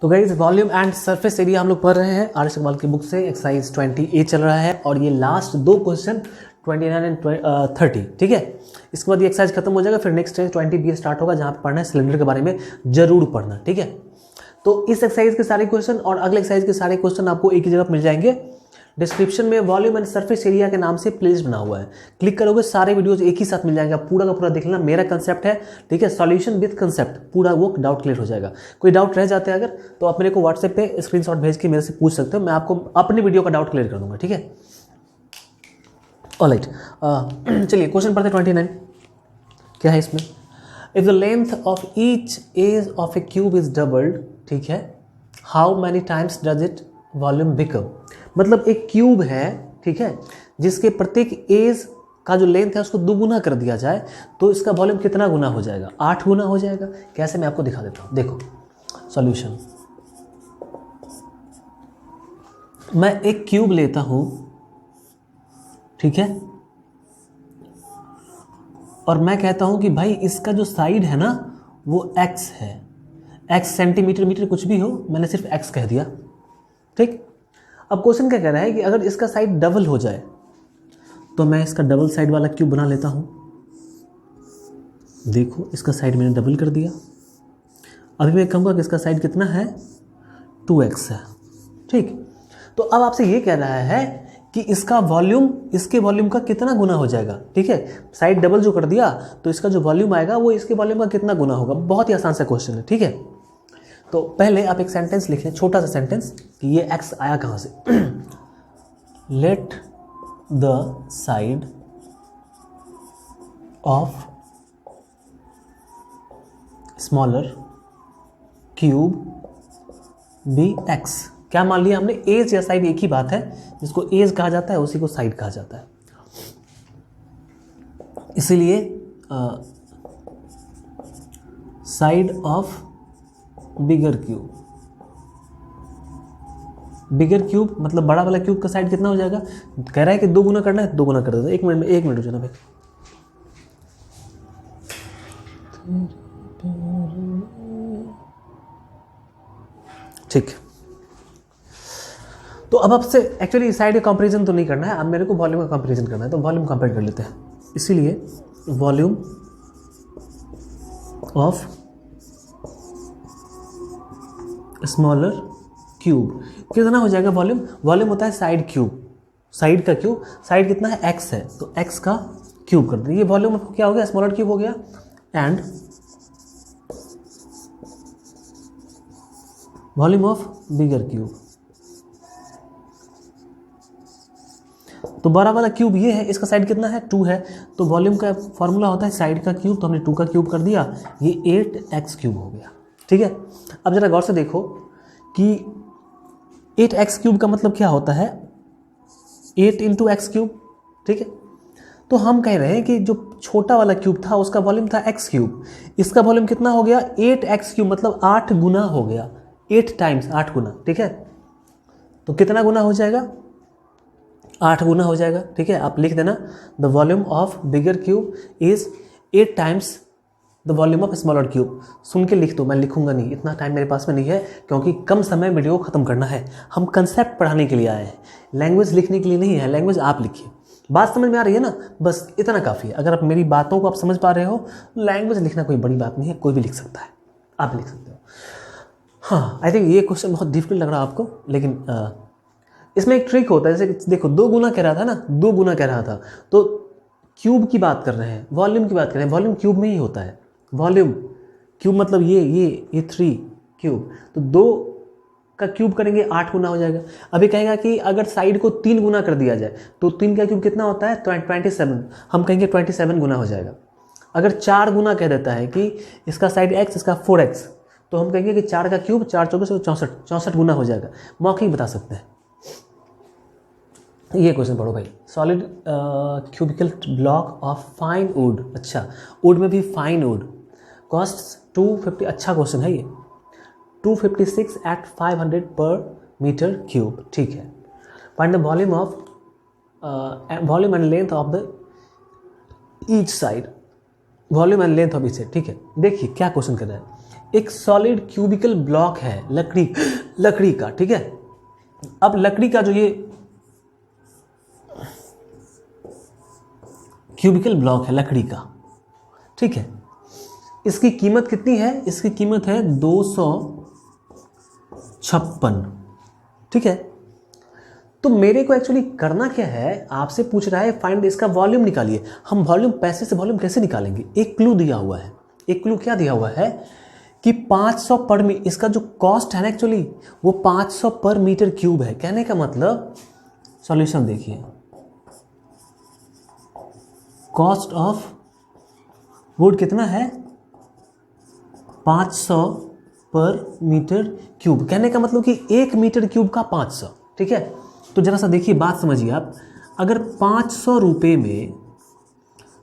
तो guys volume and surface area हम लोग पढ़ रहे हैं आर एस अग्रवाल की बुक से। एक्सरसाइज 20A चल रहा है और ये लास्ट दो क्वेश्चन 29 एंड 30, ठीक है। इसके बाद ये एक्सरसाइज खत्म हो जाएगा, फिर नेक्स्ट 20B स्टार्ट होगा जहाँ पे पढ़ना है सिलेंडर के बारे में जरूर पढ़ना, ठीक है। तो इस एक्सरसाइज के सारे क्वेश्चन और अगले एक्सरसाइज के सारे क्वेश्चन आपको एक ही जगह मिल जाएंगे। डिस्क्रिप्शन में वॉल्यूम एंड सरफेस एरिया के नाम से प्लेलिस्ट बना हुआ है, क्लिक करोगे सारे वीडियोस एक ही साथ मिल जाएंगे। पूरा का पूरा देख लेना, मेरा कंसेप्ट है, ठीक है। सॉल्यूशन विद कंसेप्ट, पूरा वो डाउट क्लियर हो जाएगा। कोई डाउट रह जाते हैं अगर तो आप मेरे को व्हाट्सएप पे स्क्रीनशॉट भेज के मेरे से पूछ सकते हो, मैं आपको अपनी वीडियो का डाउट क्लियर कर दूंगा, ठीक है। ऑलराइट, चलिए क्वेश्चन पढ़ते 29। क्या है इसमें? If the length of each edge of a cube is doubled, ठीक है, how many times does it volume become. मतलब एक क्यूब है, ठीक है, जिसके प्रत्येक एज का जो लेंथ है उसको दुगुना कर दिया जाए तो इसका वॉल्यूम कितना गुना हो जाएगा? 8 गुना हो जाएगा। कैसे, मैं आपको दिखा देता हूं। देखो सॉल्यूशन, मैं एक क्यूब लेता हूं, ठीक है, और मैं कहता हूं कि भाई इसका जो साइड है ना वो x है, x सेंटीमीटर मीटर कुछ भी हो, मैंने सिर्फ x कह दिया, ठीक। अब क्वेश्चन क्या कह रहा है कि अगर इसका साइड डबल हो जाए तो मैं इसका डबल साइड वाला क्यूब बना लेता हूं। देखो इसका साइड मैंने डबल कर दिया। अभी मैं कहूँगा कि इसका साइड कितना है? 2x है, ठीक। तो अब आपसे ये कह रहा है कि इसका वॉल्यूम इसके वॉल्यूम का कितना गुना हो जाएगा, ठीक है। साइड डबल जो कर दिया तो इसका जो वॉल्यूम आएगा वो इसके वॉल्यूम का कितना गुना होगा। बहुत ही आसान सा क्वेश्चन है, ठीक है। तो पहले आप एक सेंटेंस लिख लें, छोटा सा सेंटेंस, कि ये x आया कहाँ से। Let the side of smaller cube be x। क्या मान लिया हमने? एज या साइड एक ही बात है, जिसको एज कहा जाता है उसी को साइड कहा जाता है। इसीलिए side of bigger cube, bigger cube मतलब बड़ा वाला क्यूब का साइड कितना हो जाएगा? कह रहा है कि 2 गुना करना है, 2 गुना कर देता। 1 मिनट रुको ना भाई। ठीक, तो अब आपसे एक्चुअली साइड का कंपैरिजन तो नहीं करना है, अब मेरे को वॉल्यूम का कंपैरिजन करना है, तो वॉल्यूम कंपेयर कर लेते हैं। इसीलिए वॉल्यूम ऑफ स्मॉलर क्यूब कितना हो जाएगा वॉल्यूम? वॉल्यूम होता है साइड क्यूब, साइड का क्यूब। साइड कितना है? x है, तो x का क्यूब कर दें। ये वॉल्यूम क्या हो गया? स्मॉलर क्यूब हो गया। And volume of bigger cube, तो बड़ा वाला क्यूब ये है, इसका साइड कितना है? 2 है, तो वॉल्यूम का फॉर्मूला होता है साइड का क्यूब, तो हमने 2 का क्यूब कर दिया, ये 8x क्यूब हो गया, ठीक है। अब जरा गौर से देखो कि 8x क्यूब का मतलब क्या होता है? 8 इंटू एक्स क्यूब, ठीक है। तो हम कह रहे हैं कि जो छोटा वाला क्यूब था उसका वॉल्यूम था x क्यूब, इसका वॉल्यूम कितना हो गया? 8x क्यूब, मतलब 8 गुना हो गया, 8 टाइम्स 8 गुना, ठीक है। तो कितना गुना हो जाएगा? 8 गुना हो जाएगा, ठीक है। आप लिख देना the volume of bigger cube is 8 times the volume of smaller cube. सुन के लिख दो, मैं लिखूंगा नहीं, इतना टाइम मेरे पास में नहीं है, क्योंकि कम समय वीडियो को खत्म करना है। हम कंसेप्ट पढ़ाने के लिए आए हैं, लैंग्वेज लिखने के लिए नहीं है। लैंग्वेज आप लिखिए, बात समझ में आ रही है ना, बस इतना काफ़ी है। अगर आप मेरी बातों को आप समझ पा रहे हो, लैंग्वेज लिखना कोई बड़ी बात नहीं है, कोई भी लिख सकता है, आप लिख सकते हो। हाँ, आई थिंक ये क्वेश्चन बहुत डिफिकल्ट लग रहा है आपको, लेकिन इसमें एक ट्रिक होता है। जैसे देखो 2 गुना कह रहा था ना, 2 गुना कह रहा था, तो क्यूब की बात कर रहे हैं, वॉल्यूम की बात कर रहे हैं। वॉल्यूम क्यूब में ही होता है, वॉल्यूम क्यूब मतलब ये 3 क्यूब, तो 2 का क्यूब करेंगे 8 गुना हो जाएगा। अभी कहेगा कि अगर साइड को 3 गुना कर दिया जाए तो 3 का क्यूब कितना होता है? 27, हम कहेंगे 27 गुना हो जाएगा। अगर 4 गुना कह देता है कि इसका साइड x, इसका 4x, तो हम कहेंगे कि 4 का क्यूब 4 चौके 64 गुना हो जाएगा। मौखिक बता सकते हैं। ये क्वेश्चन पढ़ो भाई। Solid cubical block of fine would, अच्छा वुड में भी फाइन वुड, कॉस्ट 250। अच्छा क्वेश्चन है ये। 256 एट 500 पर मीटर क्यूब, ठीक है। Find the volume of volume and length of the each side, volume and length of each side, ठीक है। देखिए क्या क्वेश्चन कर रहा है। एक सॉलिड क्यूबिकल ब्लॉक है लकड़ी का, ठीक है। अब लकड़ी का जो ये क्यूबिकल ब्लॉक है लकड़ी का, ठीक है, इसकी कीमत कितनी है? इसकी कीमत है 256, ठीक है। तो मेरे को एक्चुअली करना क्या है, आपसे पूछ रहा है फाइंड इसका वॉल्यूम निकालिए। हम वॉल्यूम, पैसे से वॉल्यूम कैसे निकालेंगे? एक क्लू दिया हुआ है। एक क्लू क्या दिया हुआ है कि 500 पर मीटर, इसका जो कॉस्ट है ना एक्चुअली वो 500 पर मीटर क्यूब है। कहने का मतलब, सॉल्यूशन देखिए, कॉस्ट ऑफ वुड कितना है? 500 पर मीटर क्यूब। कहने का मतलब कि 1 मीटर क्यूब का 500, ठीक है। तो जरा सा देखिए, बात समझिए आप। अगर 500 रुपये में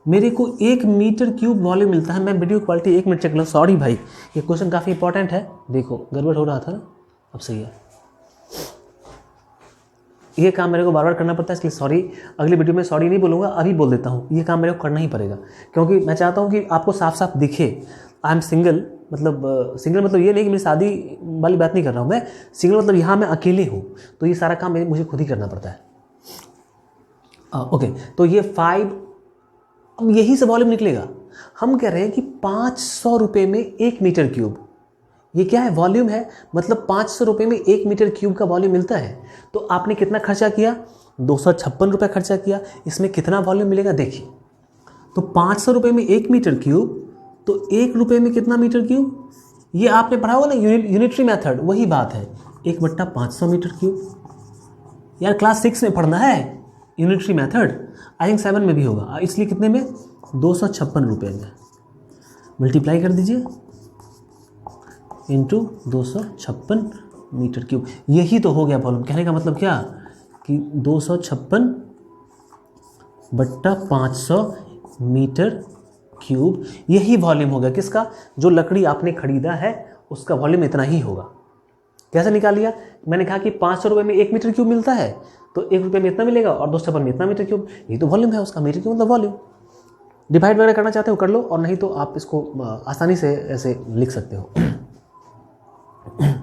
मेरे को 1 मीटर क्यूब वॉल्यूम मिलता है, मैं वीडियो क्वालिटी 1 मिनट चेक लूँ, सॉरी भाई, ये क्वेश्चन काफ़ी इंपॉर्टेंट है। देखो गड़बड़ हो रहा था ना, अब सही है। ये काम मेरे को बार बार करना पड़ता है, इसलिए सॉरी। अगली वीडियो में सॉरी नहीं बोलूँगा, अभी बोल देता हूँ। ये काम मेरे को करना ही पड़ेगा, क्योंकि मैं चाहता हूँ कि आपको साफ साफ दिखे। आई एम सिंगल, मतलब सिंगल मतलब ये नहीं कि मेरी शादी वाली बात नहीं कर रहा हूँ मैं। सिंगल मतलब यहाँ मैं अकेले हूँ, तो ये सारा काम मुझे खुद ही करना पड़ता है। ओके, तो ये 5, अब यही से वॉल्यूम निकलेगा। हम कह रहे हैं कि 500 रुपये में 1 मीटर क्यूब, ये क्या है? वॉल्यूम है। मतलब 500 रुपये में 1 मीटर क्यूब का वॉल्यूम मिलता है। तो आपने कितना खर्चा किया? 256 रुपये खर्चा किया। इसमें कितना वॉल्यूम मिलेगा देखिए। तो 500 रुपये में 1 मीटर क्यूब, तो 1 रुपये में कितना मीटर क्यूब? ये आपने पढ़ा होगा ना, यूनिटरी मेथड, वही बात है, 1/500 मीटर क्यूब। यार क्लास 6 में पढ़ना है यूनिटरी मेथड, आई थिंक 7 में भी होगा। इसलिए कितने में? 256 रुपये में। मल्टीप्लाई कर दीजिए इंटू 256 मीटर क्यूब, यही तो हो गया वॉल्यूम। कहने का मतलब क्या कि 256/500 मीटर क्यूब, यही वॉल्यूम हो गया किसका? जो लकड़ी आपने खरीदा है उसका वॉल्यूम इतना ही होगा। कैसे निकाल लिया? मैंने कहा कि 500 रुपये में 1 मीटर क्यूब मिलता है, तो 1 रुपये में इतना मिलेगा और 256 में इतना मीटर क्यूब, यही तो वॉल्यूम है उसका। मीटर क्यूब मतलब वॉल्यूम। डिवाइड वगैरह करना चाहते हो कर लो, और नहीं तो आप इसको आसानी से ऐसे लिख सकते हो।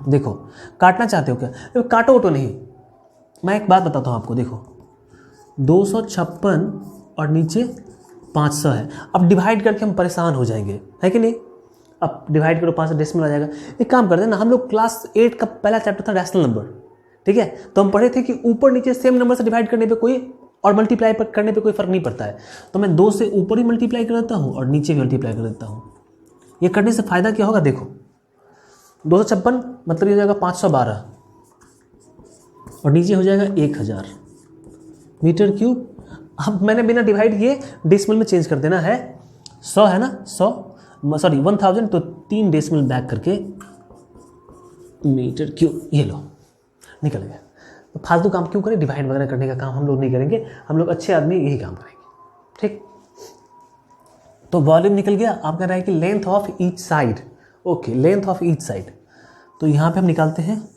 देखो, काटना चाहते हो क्या? काटो तो नहीं, मैं एक बात बताता हूँ आपको। देखो 256 और नीचे 500 है। अब डिवाइड करके हम परेशान हो जाएंगे, है कि नहीं? अब डिवाइड करो, 500 डेसिमल आ जाएगा। एक काम करते हैं ना, हम लोग क्लास 8 का पहला चैप्टर था रैशनल नंबर, ठीक है। तो हम पढ़े थे कि ऊपर नीचे सेम नंबर से डिवाइड करने पे कोई, और मल्टीप्लाई करने पे कोई फर्क नहीं पड़ता है। तो मैं 2 से ऊपर ही मल्टीप्लाई कर देता हूँ और नीचे भी मल्टीप्लाई कर देता हूँ। ये करने से फ़ायदा क्या होगा? देखो 256 मतलब ये हो जाएगा 512 और नीचे हो जाएगा 1000 मीटर क्यूब। अब मैंने बिना डिवाइड किए डेसिमल में चेंज कर देना है। 100 है ना, 1000, तो 3 डेसिमल बैक करके मीटर क्यूब, ये लो निकल गया। तो फालतू काम क्यों करें? डिवाइड वगैरह करने का काम हम लोग नहीं करेंगे, हम लोग अच्छे आदमी यही काम करेंगे, ठीक। तो वॉल्यूम निकल गया। आप कह रहा है कि length of each side, okay, length of each side. तो यहाँ पे हम निकालते हैं,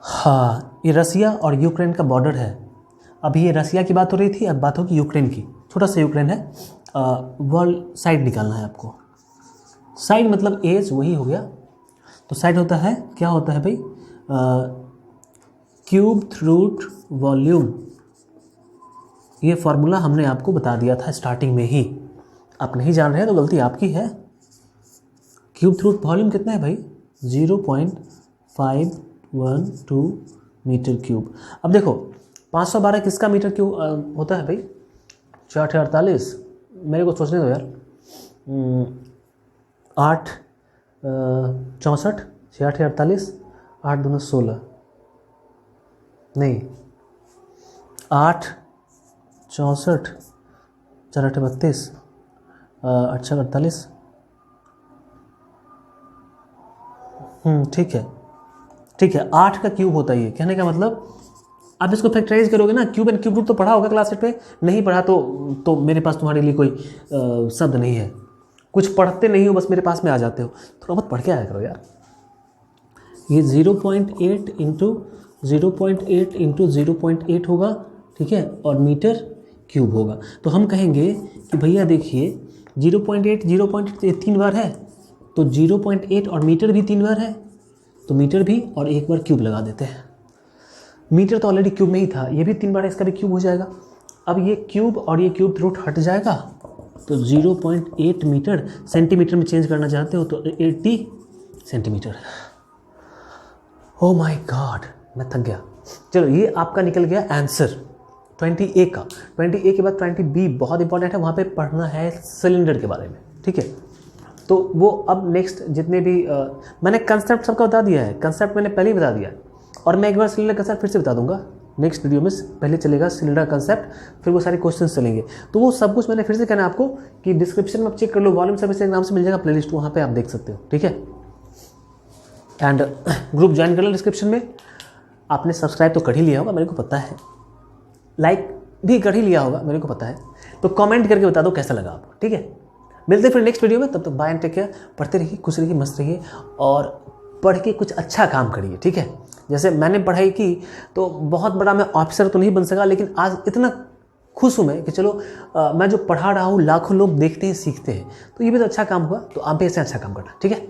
हाँ, ये रसिया और यूक्रेन का बॉर्डर है। अभी ये रसिया की बात हो रही थी, अब बात होगी यूक्रेन की। छोटा सा यूक्रेन है। वर्ल्ड साइड निकालना है आपको। साइड मतलब एज, वही हो गया। तो साइड होता है, क्या होता है भाई? Cube root volume. ये फॉर्मूला हमने आपको बता दिया था स्टार्टिंग में ही। आप नहीं जान रहे हैं तो गलती आपकी है। क्यूब रूट वॉल्यूम कितना है भाई? 0.512 मीटर क्यूब। अब देखो 512 किसका मीटर क्यूब होता है भाई? 6/48। मेरे को सोचने दो यार। 8 64, 6/48, 8 दूना 16, नहीं 8 64, 4/8 32, 8/48। ठीक है 8 का क्यूब होता है ये। कहने का मतलब आप इसको फैक्टराइज करोगे ना, क्यूब एंड क्यूब रूट तो पढ़ा होगा क्लास 8 पे, नहीं पढ़ा तो मेरे पास तुम्हारे लिए कोई शब्द नहीं है। कुछ पढ़ते नहीं हो, बस मेरे पास में आ जाते हो, थोड़ा बहुत पढ़ के आया करो यार। ये 0.8 इंटू 0.8 इंटू 0.8 होगा, ठीक है, और मीटर क्यूब होगा। तो हम कहेंगे कि भैया देखिए 0.8 0.8 3 बार है, तो 0.8 और मीटर भी 3 बार है, तो मीटर भी और एक बार क्यूब लगा देते हैं। मीटर तो ऑलरेडी क्यूब में ही था, ये भी 3 बार है, इसका भी क्यूब हो जाएगा। अब ये क्यूब और ये क्यूब रूट हट जाएगा, तो 0.8 मीटर सेंटीमीटर में चेंज करना चाहते हो तो 80 सेंटीमीटर। ओह माय गॉड, मैं थक गया। चलो ये आपका निकल गया आंसर 20A का। 20A के बाद 20B बहुत इंपॉर्टेंट है, वहाँ पे पढ़ना है सिलेंडर के बारे में, ठीक है। तो वो अब नेक्स्ट जितने भी मैंने कंसेप्ट सबका बता दिया है, कंसेप्ट मैंने पहले ही बता दिया है, और मैं एक बार सिलेंडर कंसेप्ट फिर से बता दूंगा नेक्स्ट वीडियो में। पहले चलेगा सिलेंडर कंसेप्ट, फिर वो सारे क्वेश्चंस चलेंगे। तो वो सब कुछ मैंने फिर से कहना है आपको कि डिस्क्रिप्शन में आप चेक कर लो, वॉल्यूम सर्विस के नाम से मिल जाएगा प्लेलिस्ट, वहाँ पे आप देख सकते हो, ठीक है। एंड ग्रुप ज्वाइन कर लो डिस्क्रिप्शन में। आपने सब्सक्राइब तो कर ही लिया होगा, मेरे को पता है, लाइक भी कर ही लिया होगा, मेरे को पता है। तो कमेंट करके बता दो कैसा लगा आपको, ठीक है। मिलते हैं फिर नेक्स्ट वीडियो में, तब तक बाय एंड टेक केयर। पढ़ते रहिए, खुश रहिए, मस्त रहिए, और पढ़ के कुछ अच्छा काम करिए, ठीक है। जैसे मैंने पढ़ाई की तो बहुत बड़ा मैं ऑफिसर तो नहीं बन सका, लेकिन आज इतना खुश हूँ मैं कि चलो मैं जो पढ़ा रहा हूँ लाखों लोग देखते हैं, सीखते हैं, तो ये भी तो अच्छा काम हुआ। तो आप भी ऐसे अच्छा काम करना, ठीक है।